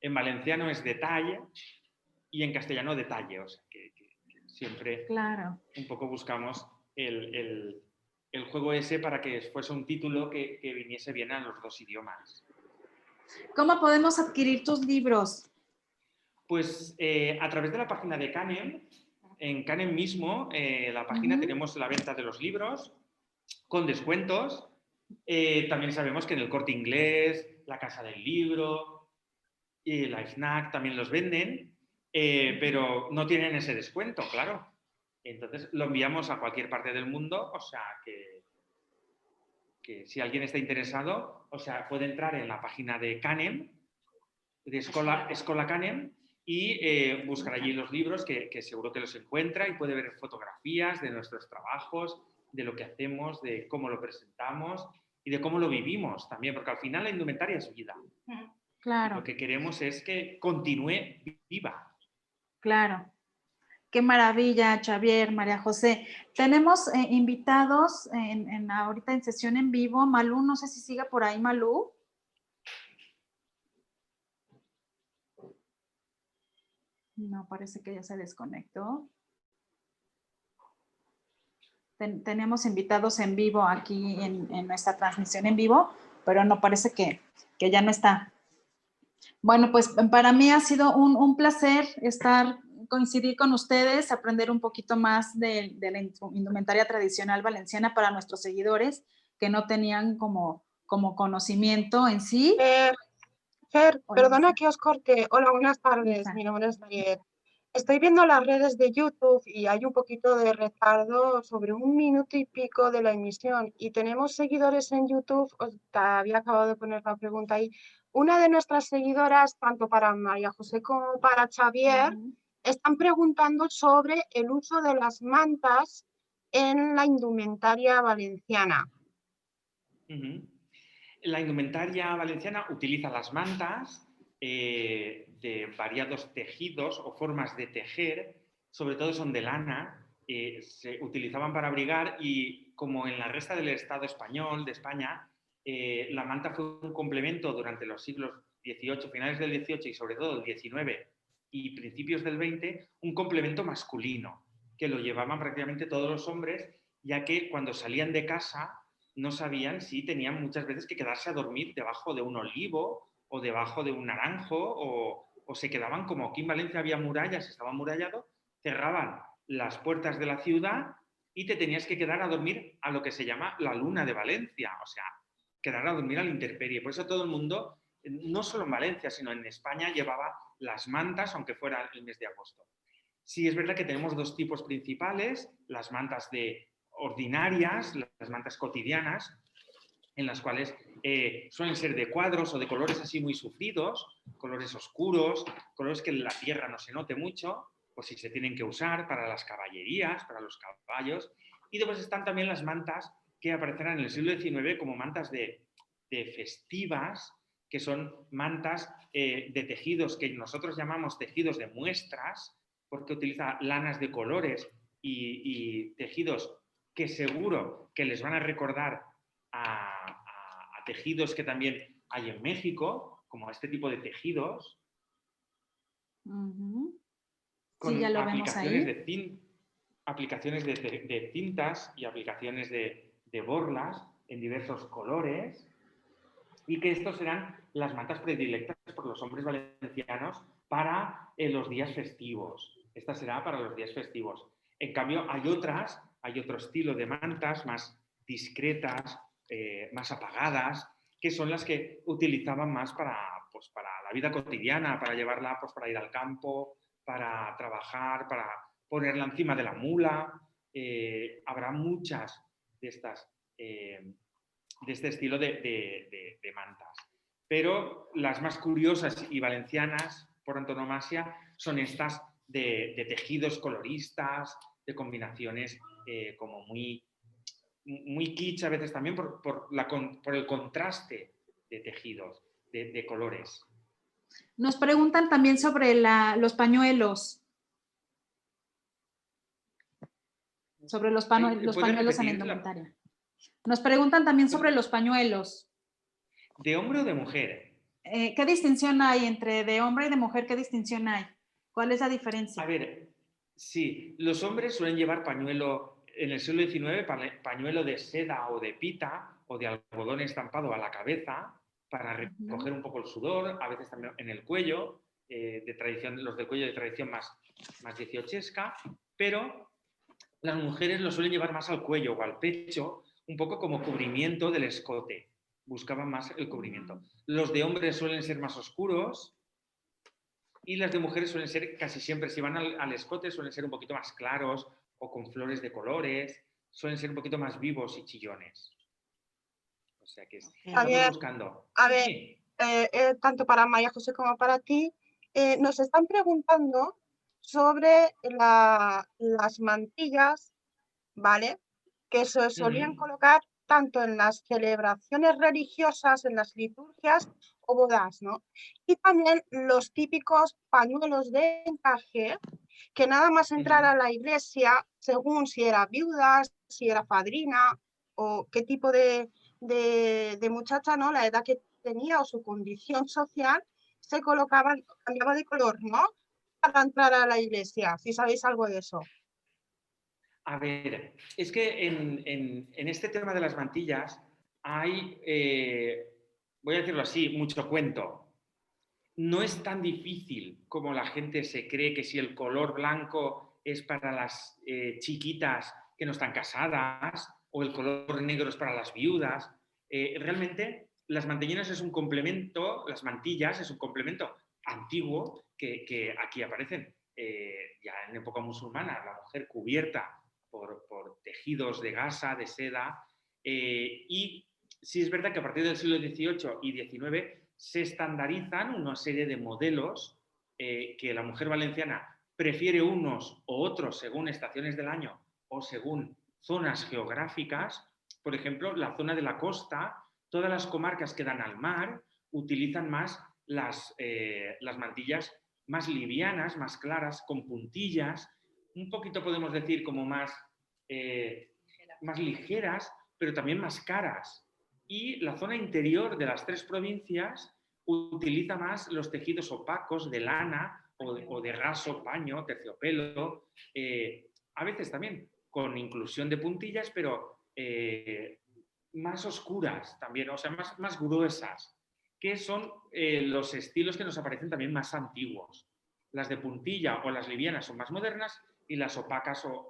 En valenciano es detalle y en castellano detalle. O sea que siempre un poco buscamos el juego ese para que fuese un título que viniese bien a los 2 idiomas. ¿Cómo podemos adquirir tus libros? Pues a través de la página de Canem. En Canem mismo, la página, tenemos la venta de los libros con descuentos. También sabemos que en el Corte Inglés, la Casa del Libro y la FNAC también los venden, pero no tienen ese descuento, claro. Entonces lo enviamos a cualquier parte del mundo, o sea que si alguien está interesado, o sea, puede entrar en la página de Canem, de Escola Canem, y buscar allí los libros que seguro que los encuentra y puede ver fotografías de nuestros trabajos, de lo que hacemos, de cómo lo presentamos y de cómo lo vivimos también, porque al final la indumentaria es vida. Claro. Y lo que queremos es que continúe viva. Claro. Qué maravilla, Xavier, María José. Tenemos invitados ahorita en sesión en vivo. Malú, no sé si siga por ahí, Malú. No, parece que ya se desconectó. Tenemos invitados en vivo aquí en nuestra transmisión en vivo, pero no parece que ya no está. Bueno, pues para mí ha sido un placer coincidir con ustedes, aprender un poquito más de la indumentaria tradicional valenciana para nuestros seguidores que no tenían como conocimiento en sí. Fer, perdona que os corte. Hola, buenas tardes. Mi nombre es Mariet. Estoy viendo las redes de YouTube y hay un poquito de retardo sobre 1 minuto y pico de la emisión. Y tenemos seguidores en YouTube, te había acabado de poner la pregunta ahí. Una de nuestras seguidoras, tanto para María José como para Xavier, están preguntando sobre el uso de las mantas en la indumentaria valenciana. La indumentaria valenciana utiliza las mantas de variados tejidos o formas de tejer, sobre todo son de lana, se utilizaban para abrigar y como en la resta del Estado español, de España, la manta fue un complemento durante los siglos 18, finales del 18 y sobre todo el 19 y principios del 20, un complemento masculino, que lo llevaban prácticamente todos los hombres, ya que cuando salían de casa no sabían si tenían muchas veces que quedarse a dormir debajo de un olivo o debajo de un naranjo, o se quedaban, como aquí en Valencia había murallas, estaba amurallado, cerraban las puertas de la ciudad y te tenías que quedar a dormir a lo que se llama la luna de Valencia, o sea, quedar a dormir a la intemperie. Por eso todo el mundo, no solo en Valencia, sino en España, llevaba las mantas, aunque fuera el mes de agosto. Sí, es verdad que tenemos dos tipos principales, las mantas ordinarias, las mantas cotidianas, en las cuales suelen ser de cuadros o de colores así muy sufridos, colores oscuros, colores que en la tierra no se note mucho, pues si se tienen que usar para las caballerías, para los caballos. Y después están también las mantas que aparecerán en el siglo XIX como mantas de festivas, que son mantas de tejidos que nosotros llamamos tejidos de muestras, porque utiliza lanas de colores y tejidos que seguro que les van a recordar a tejidos que también hay en México, como este tipo de tejidos, con sí, ya lo aplicaciones vemos ahí. aplicaciones de cintas y aplicaciones de borlas en diversos colores, y que estos serán las mantas predilectas por los hombres valencianos para los días festivos. Esta será para los días festivos. En cambio, hay otro estilo de mantas más discretas, más apagadas, que son las que utilizaban más para la vida cotidiana, para llevarla pues, para ir al campo, para trabajar, para ponerla encima de la mula. Habrá muchas de estas, de este estilo de mantas. Pero las más curiosas y valencianas, por antonomasia, son estas de tejidos coloristas, de combinaciones como muy kitsch a veces también por el contraste de tejidos, de colores. Nos preguntan también sobre los pañuelos. Sobre los pañuelos en la indumentaria. Nos preguntan también sobre los pañuelos. ¿De hombre o de mujer? ¿Qué distinción hay entre de hombre y de mujer? ¿Qué distinción hay? ¿Cuál es la diferencia? A ver, sí, los hombres suelen llevar pañuelo, en el siglo XIX, pañuelo de seda o de pita o de algodón estampado a la cabeza para recoger un poco el sudor, a veces también en el cuello, de tradición, los del cuello de tradición más dieciochesca, pero las mujeres lo suelen llevar más al cuello o al pecho, un poco como cubrimiento del escote. Buscaban más el cubrimiento. Los de hombres suelen ser más oscuros y las de mujeres suelen ser casi siempre, si van al escote, suelen ser un poquito más claros o con flores de colores, suelen ser un poquito más vivos y chillones. O sea que estamos buscando. A ver, tanto para María José como para ti, nos están preguntando sobre las mantillas, ¿vale? Que se solían colocar tanto en las celebraciones religiosas, en las liturgias o bodas, ¿no? Y también los típicos pañuelos de encaje, que nada más entrar a la iglesia, según si era viuda, si era padrina o qué tipo de muchacha, ¿no? La edad que tenía o su condición social, se colocaban, cambiaba de color, ¿no? Para entrar a la iglesia, si sabéis algo de eso. A ver, es que en este tema de las mantillas hay, voy a decirlo así, mucho cuento. No es tan difícil como la gente se cree, que si el color blanco es para las chiquitas que no están casadas o el color negro es para las viudas. Realmente las mantillinas es un complemento, las mantillas es un complemento antiguo que aquí aparecen ya en época musulmana, la mujer cubierta por tejidos de gasa, de seda, y sí es verdad que a partir del siglo XVIII y XIX se estandarizan una serie de modelos que la mujer valenciana prefiere unos u otros según estaciones del año o según zonas geográficas. Por ejemplo, la zona de la costa, todas las comarcas que dan al mar utilizan más las mantillas más livianas, más claras, con puntillas, un poquito podemos decir como más ligeras, pero también más caras. Y la zona interior de las tres provincias utiliza más los tejidos opacos de lana o de raso, paño, terciopelo, a veces también con inclusión de puntillas, pero más oscuras también, o sea, más gruesas, que son los estilos que nos aparecen también más antiguos. Las de puntilla o las livianas son más modernas y las opacas o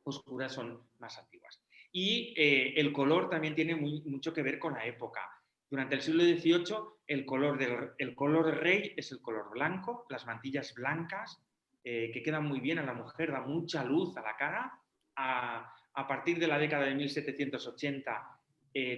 oscuras son más antiguas. Y el color también tiene mucho que ver con la época. Durante el siglo XVIII el color rey es el color blanco, las mantillas blancas, que quedan muy bien a la mujer, da mucha luz a la cara. A partir de la década de 1780,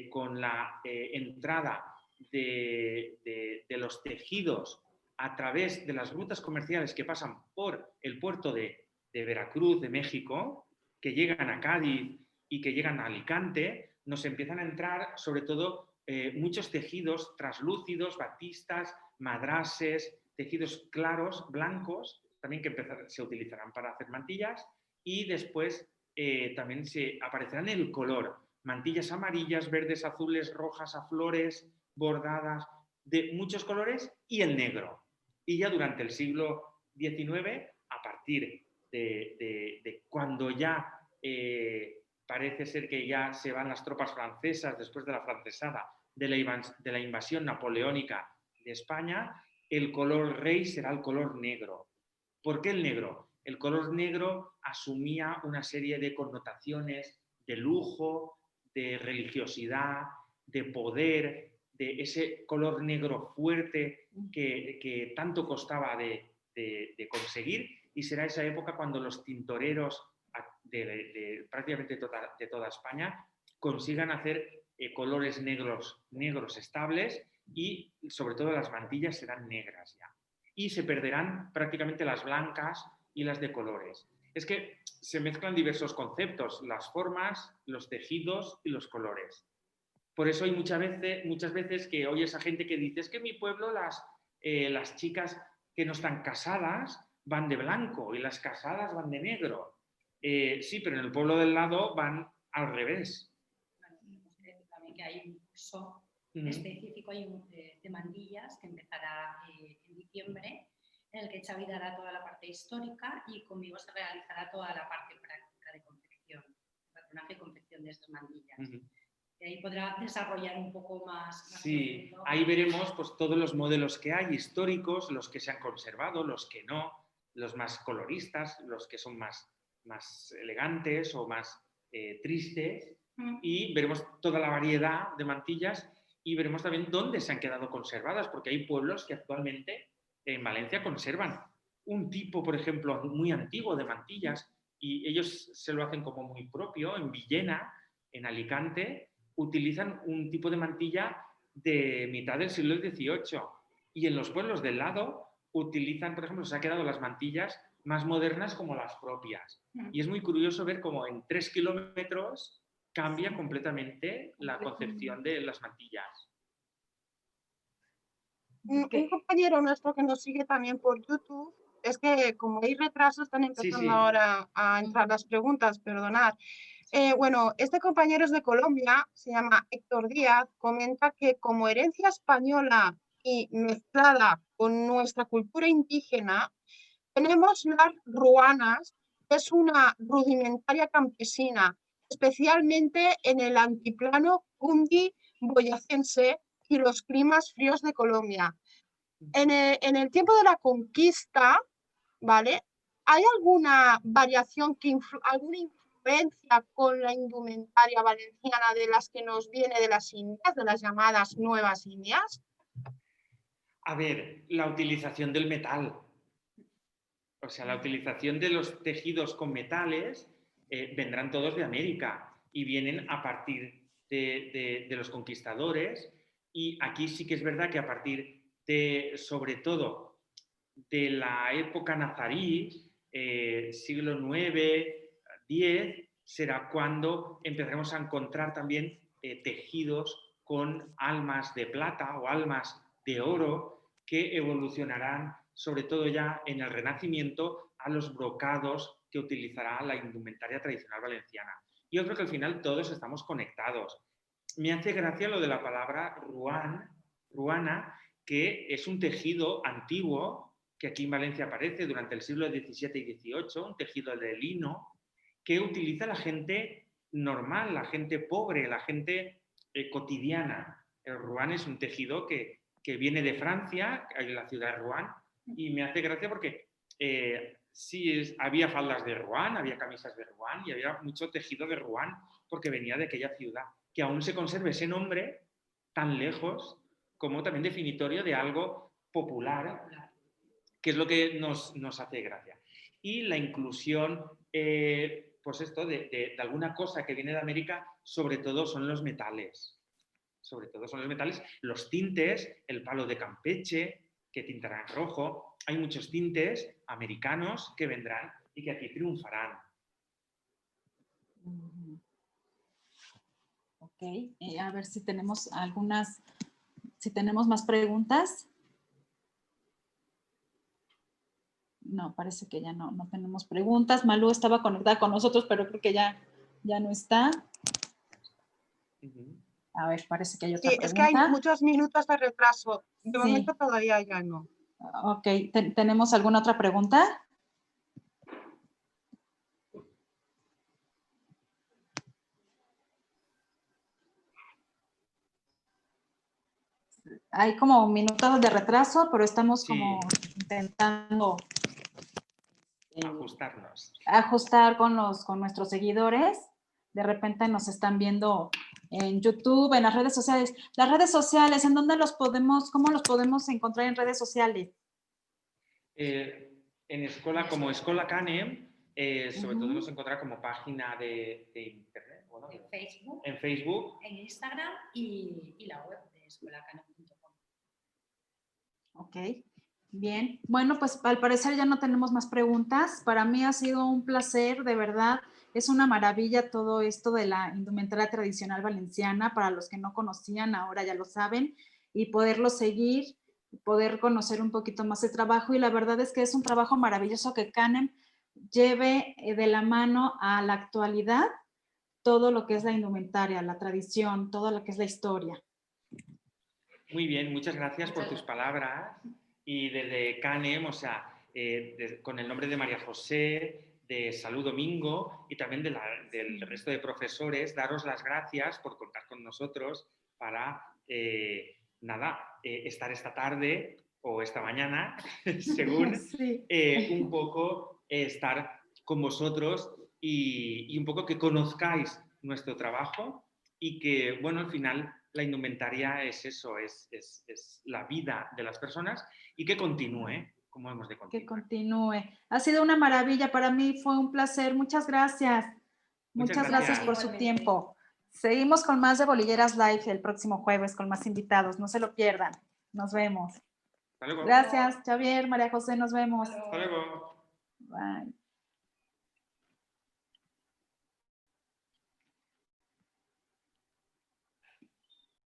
con la entrada de los tejidos a través de las rutas comerciales que pasan por el puerto de Veracruz, de México, que llegan a Cádiz y que llegan a Alicante, nos empiezan a entrar sobre todo muchos tejidos translúcidos, batistas, madrases, tejidos claros, blancos, también que se utilizarán para hacer mantillas, y después también aparecerán el color, mantillas amarillas, verdes, azules, rojas, a flores, bordadas, de muchos colores, y el negro. Y ya durante el siglo XIX, a partir de cuando ya parece ser que ya se van las tropas francesas después de la francesada, de la invasión napoleónica de España, el color rey será el color negro. ¿Por qué el negro? El color negro asumía una serie de connotaciones de lujo, de religiosidad, de poder, de ese color negro fuerte que tanto costaba de conseguir, y será esa época cuando los tintoreros de prácticamente de toda España consigan hacer colores negros estables, y sobre todo las mantillas serán negras ya. Y se perderán prácticamente las blancas y las de colores. Es que se mezclan diversos conceptos, las formas, los tejidos y los colores. Por eso hay muchas veces que oyes a gente que dice, es que en mi pueblo las chicas que no están casadas van de blanco y las casadas van de negro. Sí, pero en el pueblo del lado van al revés. También que hay un curso específico de mandillas que empezará en diciembre, en el que Xavi dará toda la parte histórica y conmigo se realizará toda la parte práctica de confección, patronaje y confección de esas mandillas. Y ahí podrá desarrollar un poco más. Sí, ahí veremos pues, todos los modelos que hay históricos, los que se han conservado, los que no, los más coloristas, los que son más elegantes o más tristes, y veremos toda la variedad de mantillas y veremos también dónde se han quedado conservadas, porque hay pueblos que actualmente en Valencia conservan un tipo, por ejemplo, muy antiguo de mantillas, y ellos se lo hacen como muy propio. En Villena, en Alicante, utilizan un tipo de mantilla de mitad del siglo XVIII, y en los pueblos del lado utilizan, por ejemplo, se han quedado las mantillas más modernas como las propias. Y es muy curioso ver cómo en 3 kilómetros cambia completamente la concepción de las mantillas. Un compañero nuestro que nos sigue también por YouTube, es que como hay retraso están empezando ahora a entrar las preguntas, perdonad. Bueno, este compañero es de Colombia, se llama Héctor Díaz, comenta que como herencia española y mezclada con nuestra cultura indígena, tenemos las ruanas, que es una rudimentaria campesina, especialmente en el altiplano cundi-boyacense y los climas fríos de Colombia. En el tiempo de la conquista, ¿vale? ¿Hay alguna variación, alguna influencia con la indumentaria valenciana de las que nos viene de las Indias, de las llamadas nuevas Indias? A ver, la utilización del metal. O sea, la utilización de los tejidos con metales vendrán todos de América y vienen a partir de los conquistadores, y aquí sí que es verdad que a partir sobre todo, de la época nazarí, siglo IX, X, será cuando empezaremos a encontrar también tejidos con almas de plata o almas de oro que evolucionarán sobre todo ya en el Renacimiento a los brocados que utilizará la indumentaria tradicional valenciana. Yo creo que al final todos estamos conectados. Me hace gracia lo de la palabra ruana, que es un tejido antiguo que aquí en Valencia aparece durante el siglo XVII y XVIII, un tejido de lino que utiliza la gente normal, la gente pobre, la gente cotidiana. El Rouen es un tejido que viene de Francia, en la ciudad de Rouen, y me hace gracia porque sí había faldas de Rouen, había camisas de Rouen y había mucho tejido de Rouen porque venía de aquella ciudad. Que aún se conserve ese nombre tan lejos como también definitorio de algo popular, que es lo que nos hace gracia. Y la inclusión, pues esto, de alguna cosa que viene de América, sobre todo son los metales. Sobre todo son los metales, los tintes, el palo de Campeche, que tintará en rojo. Hay muchos tintes americanos que vendrán y que aquí triunfarán. Ok, a ver si tenemos si tenemos más preguntas. No, parece que ya no tenemos preguntas. Malú estaba conectada con nosotros, pero creo que ya no está. A ver, parece que hay otra pregunta. Es que hay muchos minutos de retraso. De momento todavía ya no. Ok, ¿tenemos alguna otra pregunta? Hay como minutos de retraso, pero estamos como intentando ajustar con nuestros seguidores. De repente nos están viendo en YouTube, en las redes sociales. Las redes sociales, ¿en dónde cómo los podemos encontrar en redes sociales? En escuela, como Escola Canem, sobre todo nos encontrará como página de internet. Bueno, en Facebook. En Instagram y la web de escuelacanem.com. Ok, bien. Bueno, pues al parecer ya no tenemos más preguntas. Para mí ha sido un placer, de verdad. Es una maravilla todo esto de la indumentaria tradicional valenciana. Para los que no conocían, ahora ya lo saben. Y poderlo seguir, poder conocer un poquito más el trabajo. Y la verdad es que es un trabajo maravilloso que Canem lleve de la mano a la actualidad todo lo que es la indumentaria, la tradición, todo lo que es la historia. Muy bien, muchas gracias por tus palabras. Y desde Canem, o sea, con el nombre de María José, de Salud Domingo y también del resto de profesores, daros las gracias por contar con nosotros para, estar esta tarde o esta mañana, según, un poco estar con vosotros y un poco que conozcáis nuestro trabajo y que, bueno, al final la indumentaria es eso, es la vida de las personas y que continúe, como hemos de continuar. Que continúe. Ha sido una maravilla, para mí fue un placer. Muchas gracias. Muchas gracias por su tiempo. Seguimos con más de Bolilleras Live el próximo jueves con más invitados. No se lo pierdan. Nos vemos. Hasta luego. Gracias, Xavier, María José, nos vemos. Hasta luego. Bye.